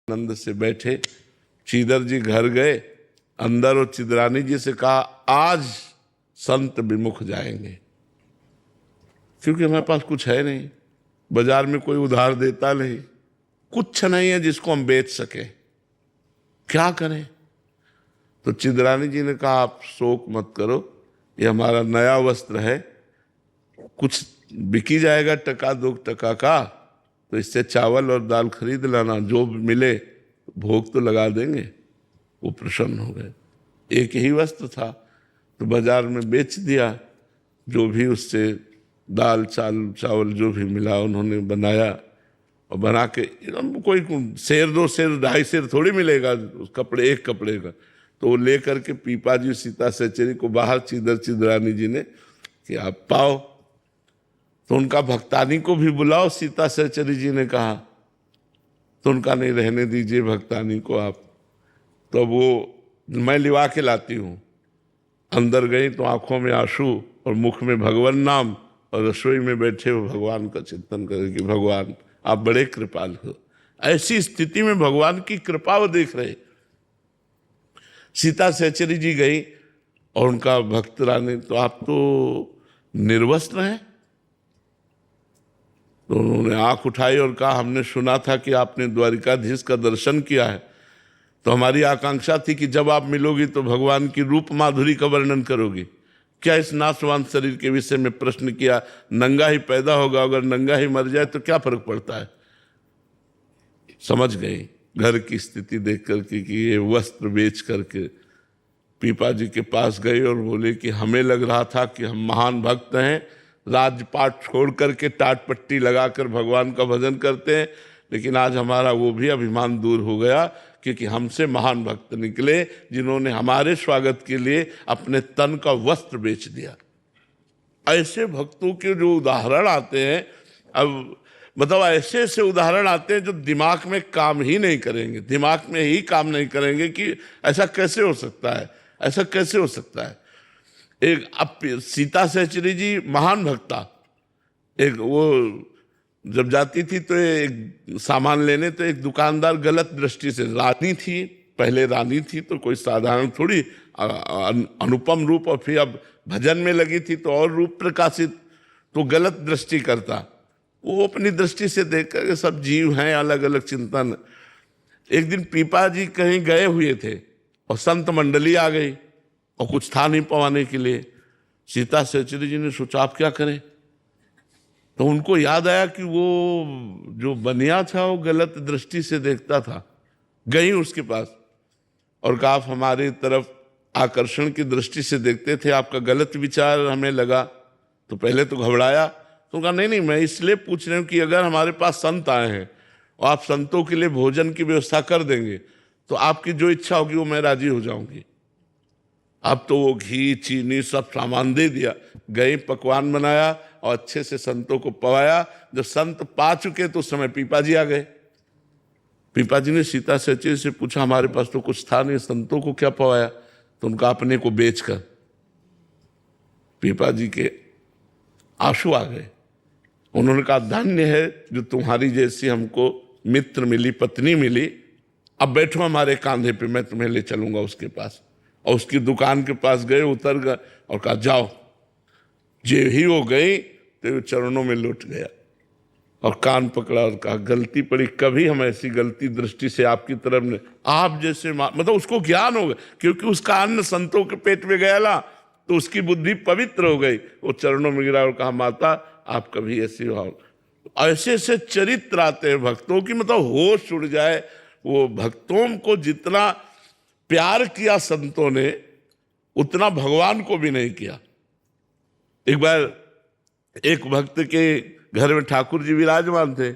आनंद से बैठे। चीदर जी घर गए अंदर और चिदरानी जी से कहा आज संत विमुख जाएंगे, क्योंकि हमारे पास कुछ है नहीं, बाजार में कोई उधार देता नहीं, कुछ नहीं है जिसको हम बेच सके, क्या करें। तो चिदरानी जी ने कहा आप शोक मत करो, ये हमारा नया वस्त्र है, कुछ बिकी जाएगा टका दो टका का, तो इससे चावल और दाल खरीद लाना, जो मिले भोग तो लगा देंगे। वो प्रसन्न हो गए। एक ही वस्त्र था तो बाजार में बेच दिया, जो भी उससे दाल चावल जो भी मिला उन्होंने बनाया और बना के, कोई सेर दो सेर ढाई सेर थोड़ी मिलेगा उस कपड़े, एक कपड़े का। तो वो ले करके पीपा जी सीता सहचरी को बाहर चिदरानी जी ने कि आप पाओ, तो उनका भक्तानी को भी बुलाओ, सीता सहचरी जी ने कहा। तो उनका नहीं, रहने दीजिए भक्तानी को आप, तो वो मैं लिवा के लाती हूँ। अंदर गई तो आंखों में आंसू और मुख में भगवान नाम, और रसोई में बैठे वो भगवान का चिंतन करें कि भगवान आप बड़े कृपाल हो। ऐसी स्थिति में भगवान की कृपा वो देख रहे। सीता सहचरी जी गई और उनका भक्त रानी, तो आप तो निर्वस्त्र हैं। तो उन्होंने आंख उठाई और कहा हमने सुना था कि आपने द्वारिकाधीश का दर्शन किया है, तो हमारी आकांक्षा थी कि जब आप मिलोगी तो भगवान की रूप माधुरी का वर्णन करोगी। क्या इस नाशवान शरीर के विषय में प्रश्न किया, नंगा ही पैदा होगा, अगर नंगा ही मर जाए तो क्या फर्क पड़ता है। समझ गई घर की स्थिति देख करके कि ये वस्त्र बेच करके पीपा जी के पास गए और बोले कि हमें लग रहा था कि हम महान भक्त हैं, राजपाट छोड़ करके टाट पट्टी लगाकर भगवान का भजन करते हैं, लेकिन आज हमारा वो भी अभिमान दूर हो गया, क्योंकि हमसे महान भक्त निकले जिन्होंने हमारे स्वागत के लिए अपने तन का वस्त्र बेच दिया। ऐसे भक्तों के जो उदाहरण आते हैं, अब मतलब ऐसे ऐसे उदाहरण आते हैं जो दिमाग में काम ही नहीं करेंगे, दिमाग में ही काम नहीं करेंगे कि ऐसा कैसे हो सकता है, ऐसा कैसे हो सकता है। एक अब सीता सहचरी जी महान भक्ता, एक वो जब जाती थी तो एक सामान लेने, तो एक दुकानदार गलत दृष्टि से, रानी थी, पहले रानी थी तो कोई साधारण थोड़ी, अनुपम रूप, और फिर अब भजन में लगी थी तो और रूप प्रकाशित, तो गलत दृष्टि करता। वो अपनी दृष्टि से देख कर सब जीव हैं, अलग अलग चिंतन। एक दिन पीपा जी कहीं गए हुए थे और संत मंडली आ गई और कुछ था नहीं पवाने के लिए। सीता सहचरी जी ने सोचा आप क्या करें, तो उनको याद आया कि वो जो बनिया था वो गलत दृष्टि से देखता था। गई उसके पास और कहा आप हमारी तरफ आकर्षण की दृष्टि से देखते थे, आपका गलत विचार हमें लगा। तो पहले तो घबराया, तो कहा नहीं मैं इसलिए पूछ रही हूँ कि अगर हमारे पास संत आए हैं और आप संतों के लिए भोजन की व्यवस्था कर देंगे तो आपकी जो इच्छा होगी वो मैं राजी हो जाऊंगी। अब तो वो घी चीनी सब सामान दे दिया, गई पकवान बनाया और अच्छे से संतों को पवाया। जब संत पा चुके तो उस समय पीपा जी आ गए। पीपा जी ने सीता सहचरी से पूछा हमारे पास तो कुछ था नहीं, संतों को क्या पवाया, तो उनका अपने को बेचकर। पीपा जी के आंसू आ गए। उन्होंने कहा धन्य है जो तुम्हारी जैसी हमको मित्र मिली, पत्नी मिली, अब बैठो हमारे कांधे पे, मैं तुम्हें ले चलूंगा उसके पास। और उसकी दुकान के पास गए, उतर गए और कहा जाओ। जे ही वो गई तो चरणों में लौट गया और कान पकड़ा और कहा गलती पड़ी, कभी हम ऐसी गलती दृष्टि से आपकी तरफ ने, आप जैसे मतलब उसको ज्ञान हो गया, क्योंकि उसका अन्न संतों के पेट में गया ला तो उसकी बुद्धि पवित्र हो गई। वो चरणों में गिरा और कहा माता आप कभी ऐसी हो। ऐसे ऐसे चरित्र आते हैं भक्तों की, मतलब होश उड़ जाए। वो भक्तों को जितना प्यार किया संतों ने उतना भगवान को भी नहीं किया। एक बार एक भक्त के घर में ठाकुर जी विराजमान थे,